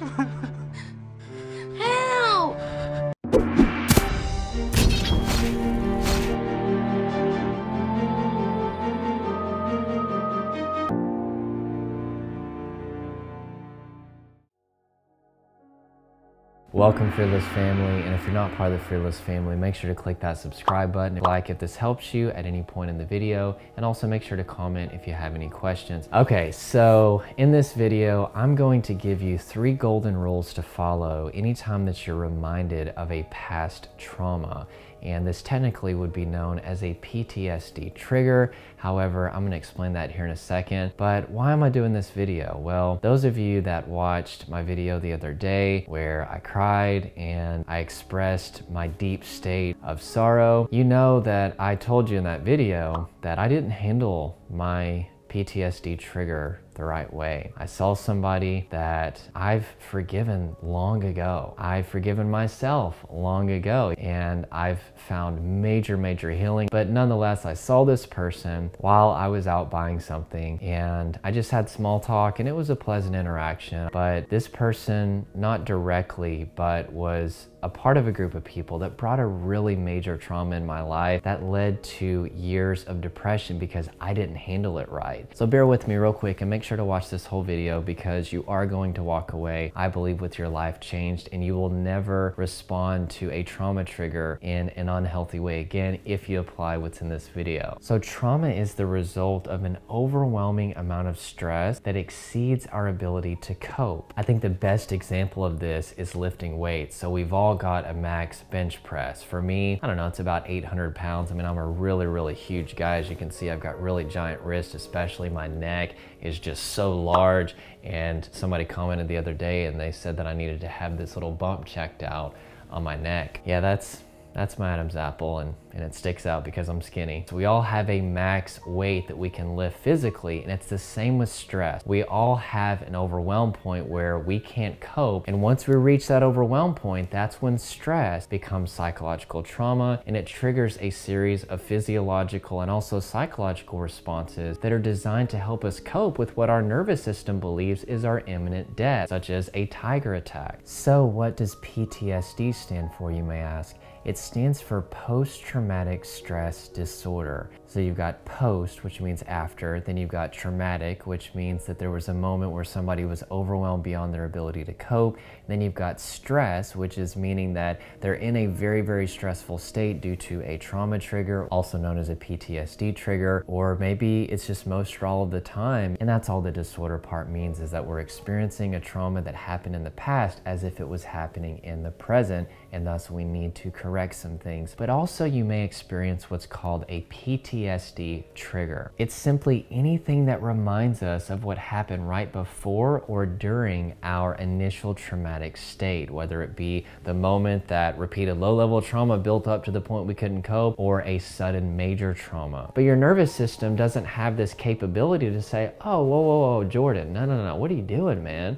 Help! Welcome, Fearless family, and if you're not part of the Fearless family, make sure to click that subscribe button, like if this helps you at any point in the video, and also make sure to comment if you have any questions. Okay, so in this video, I'm going to give you 3 golden rules to follow anytime that you're reminded of a past trauma. And this technically would be known as a PTSD trigger. However, I'm gonna explain that here in a second. But why am I doing this video? Well, those of you that watched my video the other day where I cried and I expressed my deep state of sorrow, you know that I told you in that video that I didn't handle my PTSD trigger the right way. I saw somebody that I've forgiven long ago. I've forgiven myself long ago, and I've found major healing. But nonetheless, I saw this person while I was out buying something, and I just had small talk, and it was a pleasant interaction. But this person, not directly, but was a part of a group of people that brought a really major trauma in my life that led to years of depression because I didn't handle it right. So bear with me real quick and make sure to watch this whole video, because you are going to walk away, I believe, with your life changed, and you will never respond to a trauma trigger in an unhealthy way again if you apply what's in this video. So trauma is the result of an overwhelming amount of stress that exceeds our ability to cope. I think the best example of this is lifting weights. So we've all got a max bench press. For me, I don't know, it's about 800 pounds. I mean, I'm a really huge guy. As you can see, I've got really giant wrists, especially my neck is just so large. And somebody commented the other day and they said that I needed to have this little bump checked out on my neck. Yeah, that's my Adam's apple, and it sticks out because I'm skinny. So we all have a max weight that we can lift physically, and it's the same with stress. We all have an overwhelm point where we can't cope, and once we reach that overwhelm point, that's when stress becomes psychological trauma, and it triggers a series of physiological and also psychological responses that are designed to help us cope with what our nervous system believes is our imminent death, such as a tiger attack. So what does PTSD stand for, you may ask? It stands for post-traumatic stress disorder. So you've got post, which means after, then you've got traumatic, which means that there was a moment where somebody was overwhelmed beyond their ability to cope. And then you've got stress, which is meaning that they're in a very stressful state due to a trauma trigger, also known as a PTSD trigger, or maybe it's just most or all of the time. And that's all the disorder part means, is that we're experiencing a trauma that happened in the past as if it was happening in the present, and thus we need to correct some things. But also you may experience what's called a PTSD trigger. It's simply anything that reminds us of what happened right before or during our initial traumatic state, whether it be the moment that repeated low-level trauma built up to the point we couldn't cope, or a sudden major trauma. But your nervous system doesn't have this capability to say, oh, whoa, Jordan, no, what are you doing, man?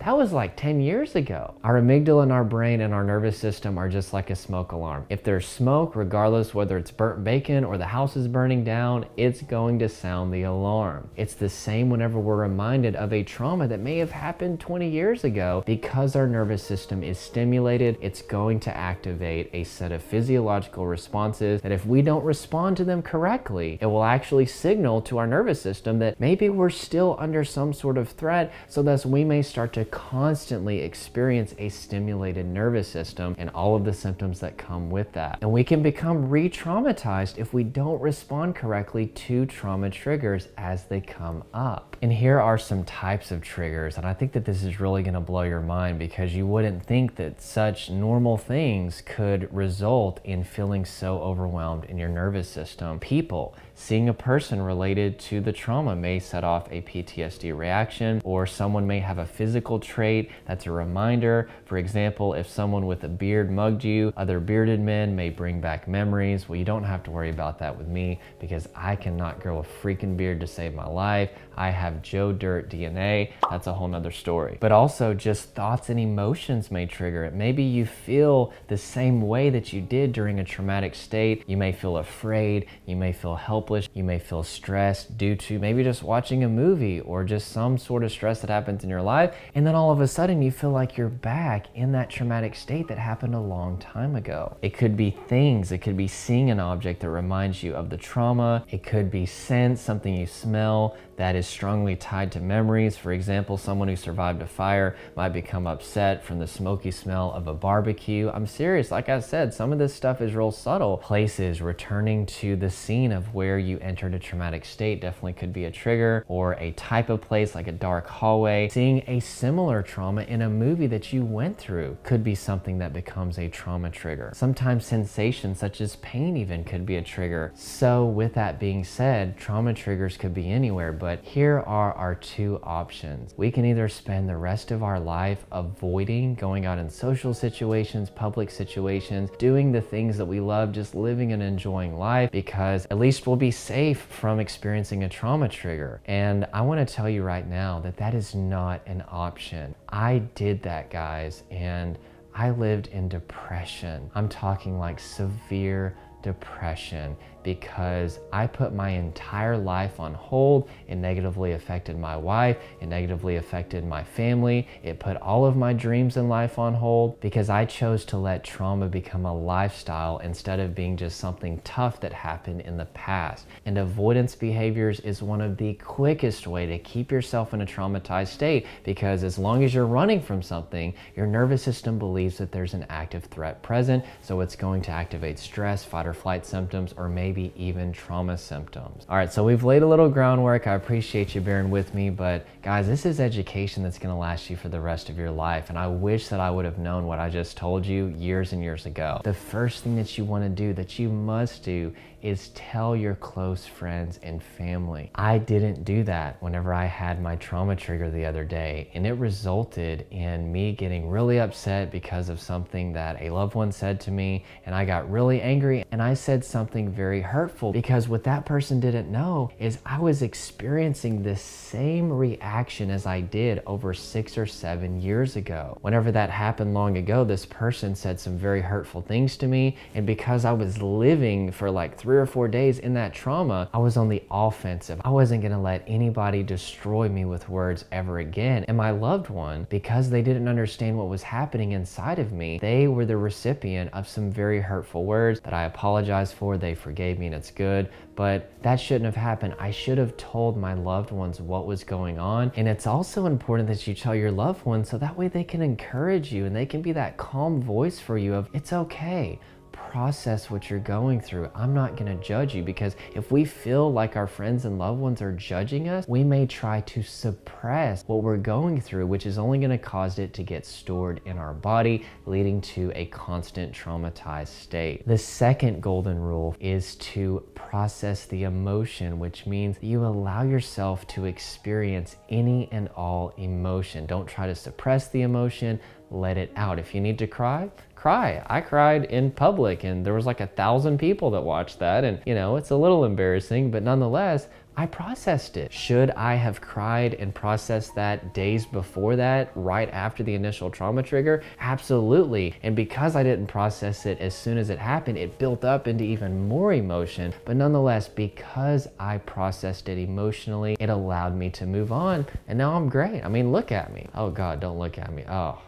That was like 10 years ago. Our amygdala in our brain and our nervous system are just like a smoke alarm. If there's smoke, regardless whether it's burnt bacon or the house is burning down, it's going to sound the alarm. It's the same whenever we're reminded of a trauma that may have happened 20 years ago. Because our nervous system is stimulated, it's going to activate a set of physiological responses that if we don't respond to them correctly, it will actually signal to our nervous system that maybe we're still under some sort of threat, so thus we may start to constantly experience a stimulated nervous system and all of the symptoms that come with that. And we can become re-traumatized if we don't respond correctly to trauma triggers as they come up. And here are some types of triggers, and I think that this is really going to blow your mind, because you wouldn't think that such normal things could result in feeling so overwhelmed in your nervous system. People, seeing a person related to the trauma may set off a PTSD reaction, or someone may have a physical trait that's a reminder. For example, if someone with a beard mugged you, other bearded men may bring back memories. Well, you don't have to worry about that with me, because I cannot grow a freaking beard to save my life. I have Joe Dirt DNA. That's a whole nother story. But also just thoughts and emotions may trigger it. Maybe you feel the same way that you did during a traumatic state. You may feel afraid, you may feel helpless, you may feel stressed due to maybe just watching a movie or just some sort of stress that happens in your life. And and then all of a sudden you feel like you're back in that traumatic state that happened a long time ago. It could be things, it could be seeing an object that reminds you of the trauma. It could be scent, something you smell that is strongly tied to memories. For example, someone who survived a fire might become upset from the smoky smell of a barbecue. I'm serious, like I said, some of this stuff is real subtle. Places, returning to the scene of where you entered a traumatic state definitely could be a trigger, or a type of place like a dark hallway. Seeing a similar trauma in a movie that you went through could be something that becomes a trauma trigger. Sometimes sensations such as pain even could be a trigger. So with that being said, trauma triggers could be anywhere, but here are our two options. We can either spend the rest of our life avoiding going out in social situations, public situations, doing the things that we love, just living and enjoying life, because at least we'll be safe from experiencing a trauma trigger. And I want to tell you right now that that is not an option. I did that, guys, and I lived in depression. I'm talking like severe depression, because I put my entire life on hold. It negatively affected my wife. It negatively affected my family. It put all of my dreams in life on hold because I chose to let trauma become a lifestyle instead of being just something tough that happened in the past. And avoidance behaviors is one of the quickest way to keep yourself in a traumatized state, because as long as you're running from something, your nervous system believes that there's an active threat present. So it's going to activate stress, fight or flight symptoms, or maybe even trauma symptoms. All right, so we've laid a little groundwork. I appreciate you bearing with me, but guys, this is education that's gonna last you for the rest of your life. And I wish that I would have known what I just told you years and years ago. The first thing that you wanna do, that you must do, is tell your close friends and family. I didn't do that whenever I had my trauma trigger the other day, and it resulted in me getting really upset because of something that a loved one said to me, and I got really angry, and I said something very hurtful, because what that person didn't know is I was experiencing the same reaction as I did over 6 or 7 years ago. Whenever that happened long ago, this person said some very hurtful things to me, and because I was living for like 3 or 4 days in that trauma, I was on the offensive. I wasn't gonna let anybody destroy me with words ever again. And my loved one, because they didn't understand what was happening inside of me, they were the recipient of some very hurtful words that I apologized for. They forgave me, and it's good, but that shouldn't have happened. I should have told my loved ones what was going on. And it's also important that you tell your loved ones, so that way they can encourage you and they can be that calm voice for you of, it's okay. Process what you're going through. I'm not going to judge you, because if we feel like our friends and loved ones are judging us, we may try to suppress what we're going through, which is only going to cause it to get stored in our body, leading to a constant traumatized state. The second golden rule is to process the emotion, which means you allow yourself to experience any and all emotion. Don't try to suppress the emotion. Let it out. If you need to cry, cry. I cried in public, and there was like 1,000 people that watched that, and you know, it's a little embarrassing, but nonetheless, I processed it. Should I have cried and processed that days before that, right after the initial trauma trigger? Absolutely. And because I didn't process it as soon as it happened, it built up into even more emotion. But nonetheless, because I processed it emotionally, it allowed me to move on. And now I'm great. I mean, look at me. Oh God, don't look at me. Oh,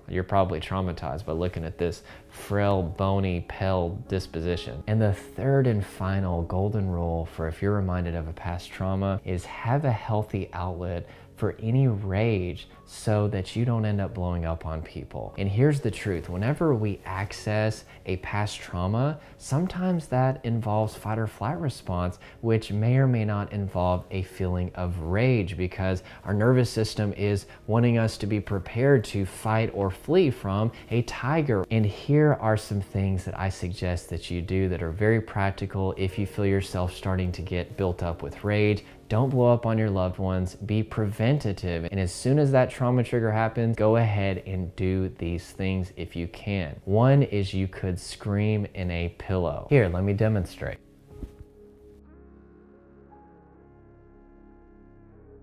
you're probably traumatized by looking at this frail, bony, pale disposition. And the third and final golden rule for if you're reminded of a past trauma is have a healthy outlet for any rage so that you don't end up blowing up on people. And here's the truth, whenever we access a past trauma, sometimes that involves fight or flight response, which may or may not involve a feeling of rage, because our nervous system is wanting us to be prepared to fight or flee from a tiger. And here are some things that I suggest that you do that are very practical if you feel yourself starting to get built up with rage. Don't blow up on your loved ones, be preventative. And as soon as that trauma trigger happens, go ahead and do these things if you can. One is you could scream in a pillow. Here, let me demonstrate.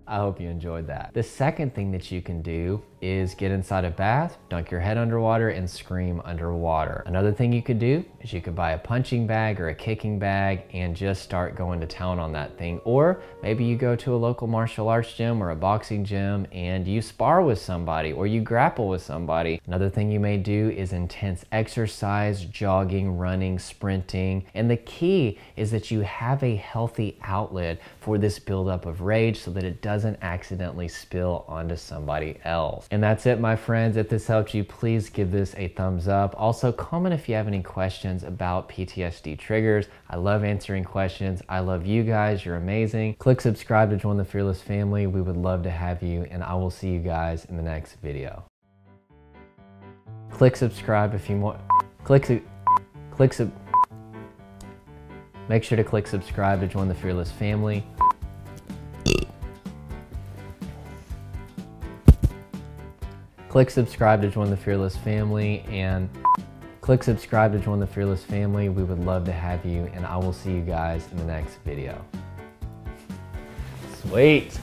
I hope you enjoyed that. The second thing that you can do is get inside a bath, dunk your head underwater, and scream underwater. Another thing you could do is you could buy a punching bag or a kicking bag and just start going to town on that thing. Or maybe you go to a local martial arts gym or a boxing gym and you spar with somebody or you grapple with somebody. Another thing you may do is intense exercise, jogging, running, sprinting. And the key is that you have a healthy outlet for this buildup of rage so that it doesn't accidentally spill onto somebody else. And that's it, my friends. If this helped you, please give this a thumbs up. Also, comment if you have any questions about PTSD triggers. I love answering questions. I love you guys. You're amazing. Click subscribe to join the Fearless family. We would love to have you, and I will see you guys in the next video. Click subscribe if you want. Make sure to click subscribe to join the Fearless family. Click subscribe to join the Fearless family and click subscribe to join the Fearless family. We would love to have you, and I will see you guys in the next video. Sweet.